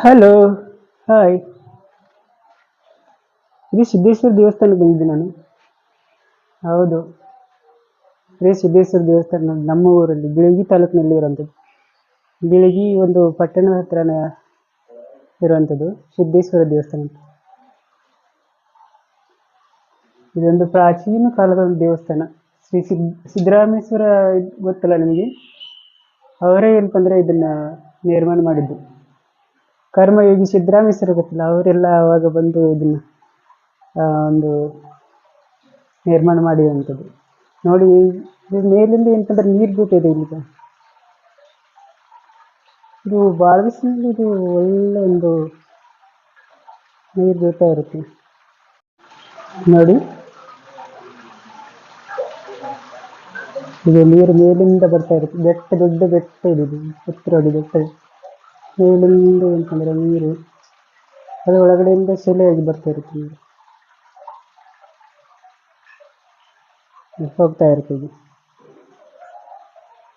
Hello. Hi. ಇದು ಸಿದ್ದೇಶ್ವರ ದೇವಸ್ಥಾನಕ್ಕೆ ಬಂದಿದ್ದೆ ನಾನು. ಹೌದು. ಇದೇ ಸಿದ್ದೇಶ್ವರ ದೇವಸ್ಥಾನ ನಮ್ಮ ಊರಲ್ಲಿ ಬೀಳಗಿ ತಾಲೂಕಿನಲ್ಲಿ ಇರುವಂಥದ್ದು. ಬೀಳಗಿ ಒಂದು ಪಟ್ಟಣದ ಹತ್ರನೇ ಇರುವಂಥದ್ದು ಸಿದ್ದೇಶ್ವರ ದೇವಸ್ಥಾನ ಅಂತ. ಇದೊಂದು ಪ್ರಾಚೀನ ಕಾಲದ ಒಂದು ದೇವಸ್ಥಾನ. ಶ್ರೀ ಸಿದ್ದರಾಮೇಶ್ವರ ಗೊತ್ತಲ್ಲ ನಿಮಗೆ? ಅವರೇ ಏನಪ್ಪಂದ್ರೆ ಇದನ್ನ ನಿರ್ಮಾಣ ಮಾಡಿದ್ದು. ಕರ್ಮಯೋಗಿ ಸಿದ್ದರಾಮೇಶ್ವರ ಗೊತ್ತಿಲ್ಲ, ಅವರೆಲ್ಲ ಅವಾಗ ಬಂದು ಇದನ್ನ ಒಂದು ನಿರ್ಮಾಣ ಮಾಡಿರುವಂಥದ್ದು. ನೋಡಿ, ಇದು ಮೇಲಿಂದ ಏನಂತಂದ್ರೆ ನೀರು ಬೀಳ್ತಿದೆ ಇಲ್ಲಿಗೆ. ಇದು ಭಾಳ ದಿವಸದಲ್ಲಿ ಇದು ಒಳ್ಳೆ ಒಂದು ನೀರು ಬೀಳ್ತಾ ಇರುತ್ತೆ ನೋಡಿ. ಇದು ನೀರು ಮೇಲಿಂದ ಬರ್ತಾ ಇರುತ್ತೆ. ಬೆಟ್ಟ, ದೊಡ್ಡ ಬೆಟ್ಟ ಇದೆ, ಎತ್ತರವಾದ ಬೆಟ್ಟ. ಮೇಲಿಂದ ಏನಂತಂದ್ರೆ ನೀರು ಅದು ಒಳಗಡೆಯಿಂದ ಸೆಲೆಯಾಗಿ ಬರ್ತಾ ಇರುತ್ತೆ. ನೀರು ಹೋಗ್ತಾ ಇರ್ತದೆ.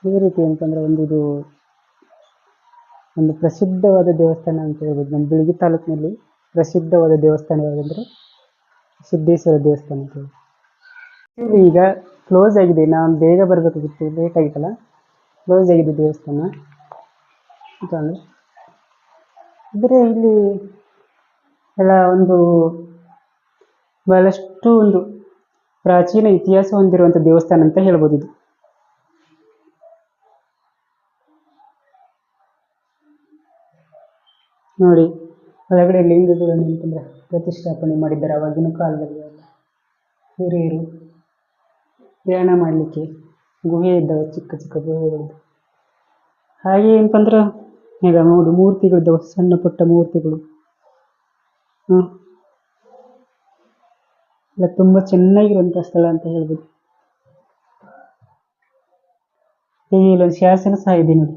ಈ ರೀತಿ ಅಂತಂದ್ರೆ ಇದು ಒಂದು ಪ್ರಸಿದ್ಧವಾದ ದೇವಸ್ಥಾನ ಅಂತ ಹೇಳ್ಬೋದು. ನಮ್ಮ ಬೀಳಗಿ ತಾಲೂಕಿನಲ್ಲಿ ಪ್ರಸಿದ್ಧವಾದ ದೇವಸ್ಥಾನ ಯಾವುದಂದ್ರೆ ಸಿದ್ದೇಶ್ವರ ದೇವಸ್ಥಾನ ಅಂತ ಹೇಳಿ. ಈಗ ಕ್ಲೋಸ್ ಆಗಿದೆ. ನಾನು ಬೇಗ ಬರಬೇಕಾಗಿತ್ತು, ಲೇಟ್ ಆಗಿತ್ತಲ್ಲ, ಕ್ಲೋಸ್ ಆಗಿದೆ ದೇವಸ್ಥಾನ. ಅಂದರೆ ಇಲ್ಲಿ ಎಲ್ಲ ಒಂದು ಬಹಳಷ್ಟು ಒಂದು ಪ್ರಾಚೀನ ಇತಿಹಾಸ ಹೊಂದಿರುವಂಥ ದೇವಸ್ಥಾನ ಅಂತ ಹೇಳ್ಬೋದು ಇದು. ನೋಡಿ, ಒಳಗಡೆ ಲಿಂಗಗಳನ್ನು ಅಂತಂದ್ರೆ ಪ್ರತಿಷ್ಠಾಪನೆ ಮಾಡಿದ್ದಾರೆ ಅವಾಗಿನ ಕಾಲದಲ್ಲಿ. ಎಲ್ಲ ಹಿರಿಯರು ಧ್ಯಾನ ಮಾಡಲಿಕ್ಕೆ ಗುಹೆ ಇದ್ದಾವೆ, ಚಿಕ್ಕ ಚಿಕ್ಕ ಗುಹೆಗಳು. ಹಾಗೆ ಏನಪ್ಪಂದ್ರೆ ಈಗ ನೋಡಿ, ಮೂರ್ತಿಗಳಿದ್ದಾವೆ, ಸಣ್ಣ ಪುಟ್ಟ ಮೂರ್ತಿಗಳು. ಎಲ್ಲ ತುಂಬ ಚೆನ್ನಾಗಿರುವಂಥ ಸ್ಥಳ ಅಂತ ಹೇಳ್ಬೋದು. ಹೀಗೆ ಇಲ್ಲೊಂದು ಶಾಸನ ಸಹ ಇದೆ ನೋಡಿ,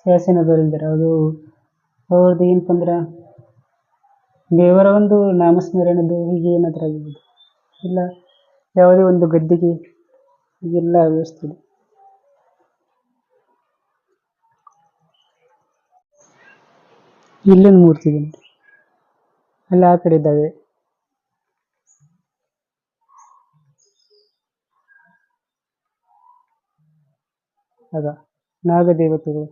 ಶಾಸನ ಬರೆದಿದ್ದಾರೆ. ಅದು ಅವ್ರದ್ದು ಏನಪ್ಪಂದ್ರೆ ದೇವರ ಒಂದು ನಾಮಸ್ಮರಣೆದು ಹೀಗೆ ಏನಾದರೂ ಆಗಿರ್ಬೋದು, ಇಲ್ಲ ಯಾವುದೇ ಒಂದು ಗದ್ದಿಗೆ ಎಲ್ಲ ವ್ಯವಸ್ಥೆ ಇದೆ. ಇಲ್ಲೊಂದು ಮೂರ್ತಿ ಇದೆ ನೋಡಿ, ಅಲ್ಲಿ ಆ ಕಡೆ ಇದ್ದಾವೆ. ಆಗ ನಾಗದೇವತೆಗಳು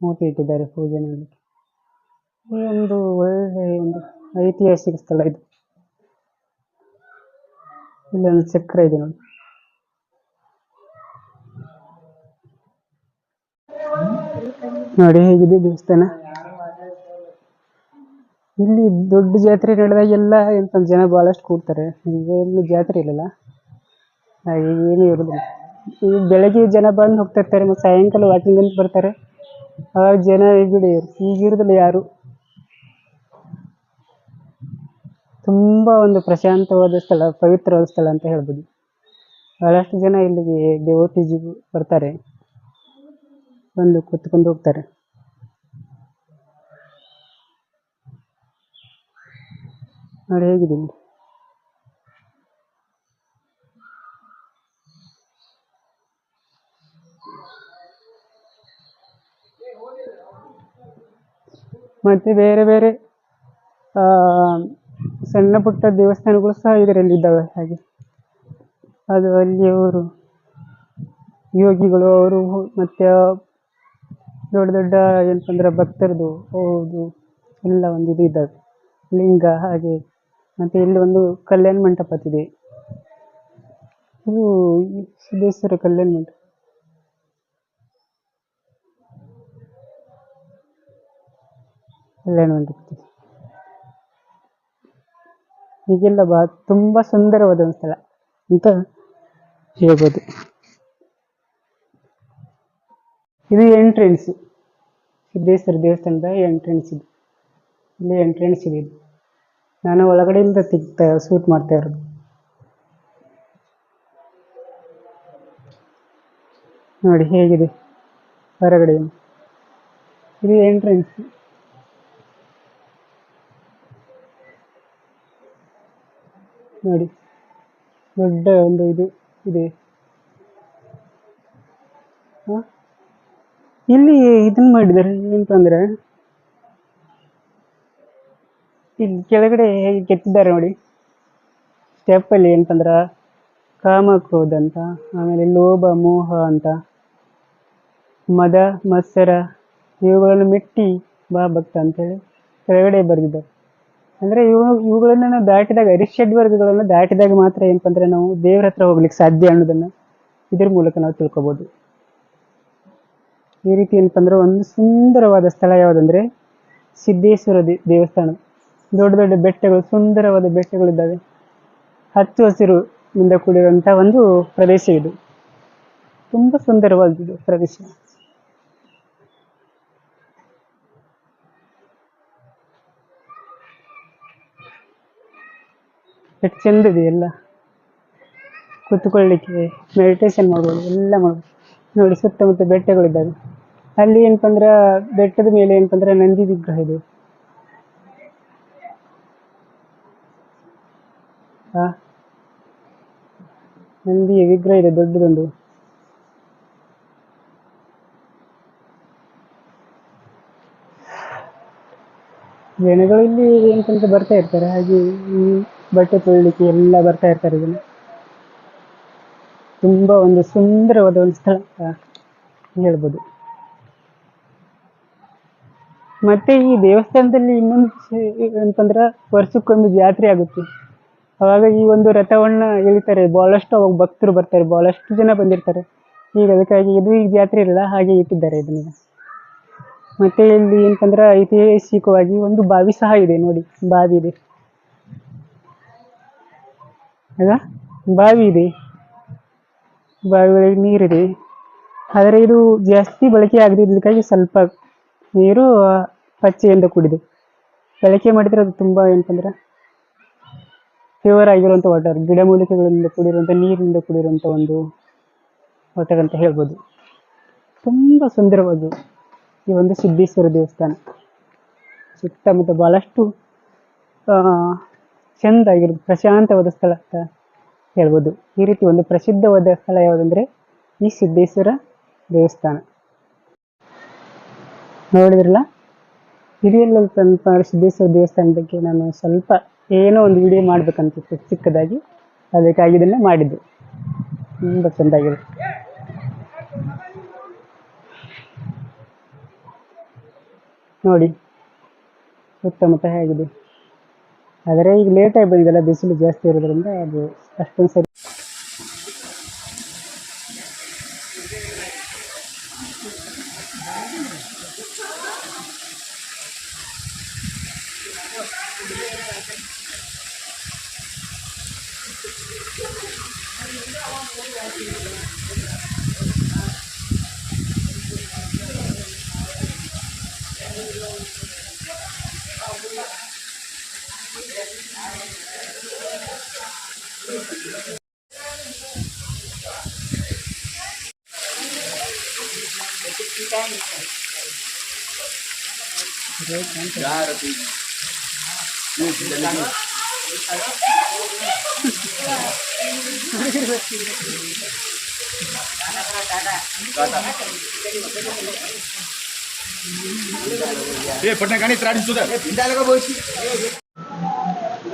ಮೂರ್ತಿ ಇಟ್ಟಿದ್ದಾರೆ ಪೂಜೆ ಮಾಡಲಿಕ್ಕೆ. ಈ ಒಂದು ಒಳ್ಳೆಯ ಒಂದು ಐತಿಹಾಸಿಕ ಸ್ಥಳ ಇದು. ಇಲ್ಲೊಂದು ಚಕ್ರ ಇದೆ ನೋಡಿ. ನೋಡಿ ಹೇಗಿದೆ ದೇವಸ್ಥಾನ. ಇಲ್ಲಿ ದೊಡ್ಡ ಜಾತ್ರೆ ನಡೆದಾಗ ಎಲ್ಲ ಎಂತ ಜನ ಬಹಳಷ್ಟು ಕೂಡ್ತಾರೆ. ಈಗ ಇಲ್ಲಿ ಜಾತ್ರೆ ಇಲ್ಲಲ್ಲ, ಹಾಗೆ ಏನೂ ಇರೋದಿಲ್ಲ. ಈ ಬೆಳಗ್ಗೆ ಜನ ಬಂದು ಹೋಗ್ತಾ ಇರ್ತಾರೆ, ಮತ್ತು ಸಾಯಂಕಾಲ ವಾಕಿಂಗ್ ಅಂತ ಬರ್ತಾರೆ. ಆವಾಗ ಜನ ಬಿಡಿ ಈಗಿರೋದಿಲ್ಲ ಯಾರು. ತುಂಬ ಒಂದು ಪ್ರಶಾಂತವಾದ ಸ್ಥಳ, ಪವಿತ್ರವಾದ ಸ್ಥಳ ಅಂತ ಹೇಳ್ಬೋದು. ಬಹಳಷ್ಟು ಜನ ಇಲ್ಲಿಗೆ ದೇವೋಟಿಜಿ ಬರ್ತಾರೆ, ಬಂದು ಕೂತ್ಕೊಂಡು ಹೋಗ್ತಾರೆ. ನೋಡಿ ಹೇಗಿದೆ. ಮತ್ತು ಬೇರೆ ಬೇರೆ ಸಣ್ಣ ಪುಟ್ಟ ದೇವಸ್ಥಾನಗಳು ಸಹ ಇದರಲ್ಲಿ ಇದ್ದಾವೆ. ಹಾಗೆ ಅದು ಅಲ್ಲಿ ಅವರು ಯೋಗಿಗಳು ಅವರು ಮತ್ತು ದೊಡ್ಡ ದೊಡ್ಡ ಏನಂತಂದ್ರೆ ಭಕ್ತರದು ಹೌದು ಎಲ್ಲ ಒಂದು ಇದು ಇದ್ದಾವೆ, ಲಿಂಗ. ಹಾಗೆ ಮತ್ತು ಇಲ್ಲಿ ಒಂದು ಕಲ್ಯಾಣ ಮಂಟಪ ಇದೆ. ಇದು ಸಿದ್ದೇಶ್ವರ ಕಲ್ಯಾಣ ಮಂಟಪ. ಕಲ್ಯಾಣ ಮಂಟಪ ಹೀಗೆಲ್ಲ ತುಂಬ ಸುಂದರವಾದ ಒಂದು ಸ್ಥಳ ಅಂತ ಹೇಳ್ಬೋದು. ಇದು ಎಂಟ್ರೆನ್ಸ್, ಸಿದ್ದೇಶ್ವರ ದೇವಸ್ಥಾನದ ಎಂಟ್ರೆನ್ಸ್ ಇದು. ಇಲ್ಲಿ ಎಂಟ್ರೆನ್ಸ್ ಇದೆ. ನಾನು ಒಳಗಡೆಯಿಂದ ಶೂಟ್ ಮಾಡ್ತಾ ಇರೋದು. ನೋಡಿ ಹೇಗಿದೆ ಹೊರಗಡೆ. ಇದು ಎಂಟ್ರೆನ್ಸ್. ನೋಡಿ, ದೊಡ್ಡ ಒಂದು ಇದು ಇದೆ. ಇಲ್ಲಿ ಇದನ್ನ ಮಾಡಿದ್ದಾರೆ ಏನಂತಂದ್ರೆ ಇಲ್ಲಿ ಕೆಳಗಡೆ ಹೇಗೆ ಕೆತ್ತಿದ್ದಾರೆ ನೋಡಿ. ಸ್ಟೆಪ್ ಅಲ್ಲಿ ಅಂತಂದ್ರ ಕಾಮ ಕ್ರೋಧ ಅಂತ, ಆಮೇಲೆ ಲೋಭ ಮೋಹ ಅಂತ, ಮದ ಮತ್ಸರ ಇವುಗಳನ್ನು ಮೆಟ್ಟಿ ಬಾ ಭಕ್ತ ಅಂತೇಳಿ ಕೆಳಗಡೆ ಬರೆದಿದ್ದಾರೆ. ಅಂದ್ರೆ ಇವುಗಳನ್ನ ನಾವು ದಾಟಿದಾಗ, ಅರಿಷಡ್ ವರ್ಗಗಳನ್ನು ದಾಟಿದಾಗ ಮಾತ್ರ ಏನಂತಂದ್ರೆ ನಾವು ದೇವ್ರ ಹತ್ರ ಹೋಗ್ಲಿಕ್ಕೆ ಸಾಧ್ಯ ಅನ್ನೋದನ್ನ ಇದ್ರ ಮೂಲಕ ನಾವು ತಿಳ್ಕೊಬಹುದು. ಈ ರೀತಿ ಏನಂತಂದ್ರೆ ಒಂದು ಸುಂದರವಾದ ಸ್ಥಳ ಯಾವುದಂದ್ರೆ ಸಿದ್ದೇಶ್ವರ ದೇವಸ್ಥಾನ. ದೊಡ್ಡ ದೊಡ್ಡ ಬೆಟ್ಟಗಳು, ಸುಂದರವಾದ ಬೆಟ್ಟಗಳಿದ್ದಾವೆ. ಹಚ್ಚು ಹಸಿರು ಇಂದ ಕೂಡಿರುವಂತಹ ಒಂದು ಪ್ರದೇಶ ಇದು. ತುಂಬಾ ಸುಂದರವಾದ ಪ್ರದೇಶ. ಎಷ್ಟು ಚೆಂದಿದೆ ಎಲ್ಲ, ಕೂತ್ಕೊಳ್ಳಿಕ್ಕೆ, ಮೆಡಿಟೇಷನ್ ಮಾಡ್ಬೋದು, ಎಲ್ಲ ಮಾಡ್ಬೋದು. ನೋಡಿ ಸುತ್ತಮುತ್ತ ಬೆಟ್ಟಗಳಿದ್ದಾವೆ. ಅಲ್ಲಿ ಏನಪ್ಪಂದ್ರ ಬೆಟ್ಟದ ಮೇಲೆ ಏನಪ್ಪಂದ್ರೆ ನಂದಿ ವಿಗ್ರಹ ಇದೆ. ನಂದಿಯ ವಿಗ್ರಹ ಇದೆ ದೊಡ್ಡದೊಂದು. ಜನಗಳು ಇಲ್ಲಿ ಏನಂತ ಬರ್ತಾ ಇರ್ತಾರೆ. ಹಾಗೆ ಈ ಬಟ್ಟೆ ತೊಳಿಲಿಕ್ಕೆ ಎಲ್ಲ ಬರ್ತಾ ಇರ್ತಾರೆ ಇದನ್ನು. ತುಂಬಾ ಒಂದು ಸುಂದರವಾದ ಒಂದು ಸ್ಥಳ ಹೇಳ್ಬೋದು. ಮತ್ತೆ ಈ ದೇವಸ್ಥಾನದಲ್ಲಿ ಇನ್ನೊಂದು ಅಂತಂದ್ರ ವರ್ಷಕ್ಕೊಮ್ಮೆ ಜಾತ್ರೆ ಆಗುತ್ತೆ. ಅವಾಗ ಈ ಒಂದು ರಥವನ್ನ ಎಳಿತಾರೆ. ಬಹಳಷ್ಟು ಅವಾಗ ಭಕ್ತರು ಬರ್ತಾರೆ, ಬಹಳಷ್ಟು ಜನ ಬಂದಿರ್ತಾರೆ. ಈಗ ಅದಕ್ಕಾಗಿ ಇದು ಈಗ ಜಾತ್ರೆ ಇಲ್ಲ, ಹಾಗೆ ಇಟ್ಟಿದ್ದಾರೆ ಇದನ್ನ. ಮತ್ತೆ ಇಲ್ಲಿ ಏನಂತಂದ್ರ ಐತಿಹಾಸಿಕವಾಗಿ ಒಂದು ಬಾವಿ ಸಹ ಇದೆ ನೋಡಿ. ಬಾವಿ ಇದೆ ಅಲ್ಲ, ಬಾವಿ ಇದೆ, ಬಾವಿ ಒಳಗೆ ನೀರಿದೆ. ಆದರೆ ಇದು ಜಾಸ್ತಿ ಬಳಕೆ ಆಗದಿದ್ದಕ್ಕಾಗಿ ಸ್ವಲ್ಪ ನೀರು ಪಚ್ಚೆಯಿಂದ ಕೂಡಿದೆ. ಬಳಕೆ ಮಾಡಿದ್ರೆ ಅದು ತುಂಬಾ ಏನಂತಂದ್ರೆ ಪ್ಯೂರ್ ಆಗಿರುವಂಥ ವಾಟರ್, ಗಿಡಮೂಲಿಕೆಗಳಿಂದ ಕೂಡಿರುವಂಥ, ನೀರಿನಿಂದ ಕೂಡಿರುವಂಥ ಒಂದು ವಾಟರ್ ಅಂತ ಹೇಳ್ಬೋದು. ತುಂಬಾ ಸುಂದರವಾದ ಈ ಒಂದು ಸಿದ್ದೇಶ್ವರ ದೇವಸ್ಥಾನ. ಸುತ್ತಮುತ್ತ ಬಹಳಷ್ಟು ಚೆಂದ ಆಗಿರೋದು, ಪ್ರಶಾಂತವಾದ ಸ್ಥಳ ಅಂತ ಹೇಳ್ಬೋದು. ಈ ರೀತಿ ಒಂದು ಪ್ರಸಿದ್ಧವಾದ ಸ್ಥಳ ಯಾವುದಂದ್ರೆ ಈ ಸಿದ್ದೇಶ್ವರ ದೇವಸ್ಥಾನ. ನೋಡಿದ್ರಲ್ಲ, ಹಿರಿಯಲ್ಲ ಸಿದ್ದೇಶ್ವರ ದೇವಸ್ಥಾನ ಬಗ್ಗೆ ನಾನು ಸ್ವಲ್ಪ ಏನೋ ಒಂದು ವಿಡಿಯೋ ಮಾಡ್ಬೇಕಂತಿತ್ತು ಚಿಕ್ಕದಾಗಿ, ಅದಕ್ಕಾಗಿ ಇದನ್ನ ಮಾಡಿದ್ದು. ತುಂಬಾ ಚೆಂದಾಗಿದೆ ನೋಡಿ ಸುತ್ತಮುತ್ತ ಹೇಗಿದೆ. ಆದರೆ ಈಗ ಲೇಟಾಗಿ ಬಂದಿದ್ದಲ್ಲ, ಬಿಸಿಲು ಜಾಸ್ತಿ ಇರೋದ್ರಿಂದ ಅದು ಅಷ್ಟೊಂದು ಸರಿ.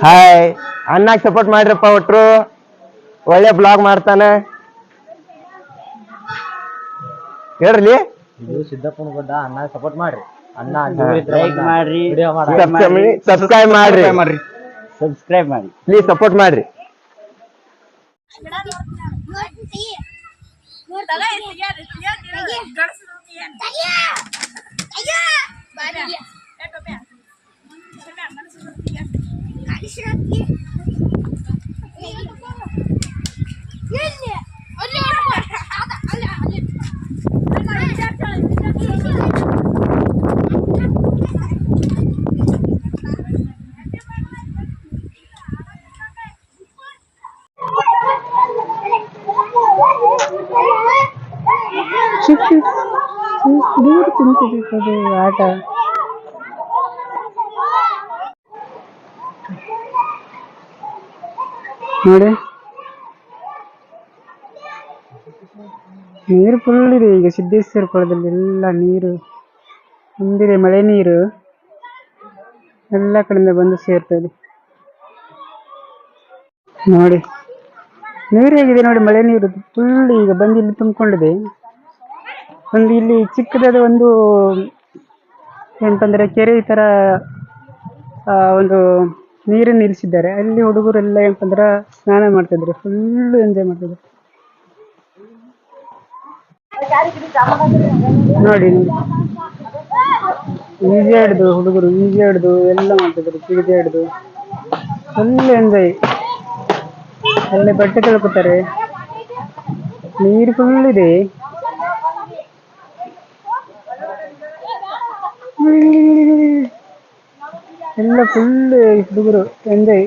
Hi, ಅಣ್ಣಾಗ support ಮಾಡ್ರಪ್ಪ. ಒಟ್ರು ಒಳ್ಳೆ ಬ್ಲಾಗ್ ಮಾಡ್ತಾನೆ. ಹೇಳ್ರಿ, ಸಿದ್ದಪ್ಪನ ಗುಡ್ಡ ಅಣ್ಣ ಸಪೋರ್ಟ್ ಮಾಡ್ರಿ. ಅಣ್ಣ ಸಬ್ಸ್ಕ್ರೈಬ್ ಮಾಡ್ರಿ, ಸಬ್ಸ್ಕ್ರೈಬ್ ಮಾಡಿ, ಪ್ಲೀಸ್ ಸಪೋರ್ಟ್ ಮಾಡ್ರಿ. ದೂರ ತಿಂತಿದೆ ಆಟ. ನೋಡಿ, ನೀರು ಫುಲ್ ಇದೆ ಈಗ ಸಿದ್ದೇಶ್ವರ ಕೊಳದಲ್ಲಿ. ಎಲ್ಲ ನೀರು ತುಂಬಿದೆ, ಮಳೆ ನೀರು. ಎಲ್ಲ ಕಡೆಯಿಂದ ಬಂದು ಸೇರ್ತದೆ ನೋಡಿ. ನೀರು ಹೇಗಿದೆ ನೋಡಿ, ಮಳೆ ನೀರು ಫುಲ್ ಈಗ ಬಂದು ಇಲ್ಲಿ ತುಂಬಿಕೊಂಡಿದೆ. ಒಂದು ಇಲ್ಲಿ ಚಿಕ್ಕದಾದ ಒಂದು ಏನಂತಂದ್ರೆ ಕೆರೆ ಈ ತರ ಒಂದು ನೀರನ್ನು ನಿಲ್ಲಿಸಿದ್ದಾರೆ. ಅಲ್ಲಿ ಹುಡುಗರೆಲ್ಲ ಏನಂತಂದ್ರೆ ಸ್ನಾನ ಮಾಡ್ತಿದ್ರು, ಫುಲ್ ಎಂಜಾಯ್ ಮಾಡ್ತಿದ್ರು ನೋಡಿ. ಈಜೆ ಹಿಡ್ದು ಹುಡುಗರು ಈಜೆ ಹಿಡ್ದು ಎಲ್ಲ ಮಾಡ್ತಿದ್ರು, ಈಜೆ ಹಿಡ್ದು ಫುಲ್ ಎಂಜಾಯ್. ಅಲ್ಲೇ ಬಟ್ಟೆ ತೊಳ್ಕೊತಾರೆ, ನೀರು ಫುಲ್ ಇದೆ. ಎಲ್ಲ ಫುಲ್ ಹುಡುಗರು ಎಂಜಾಯ್.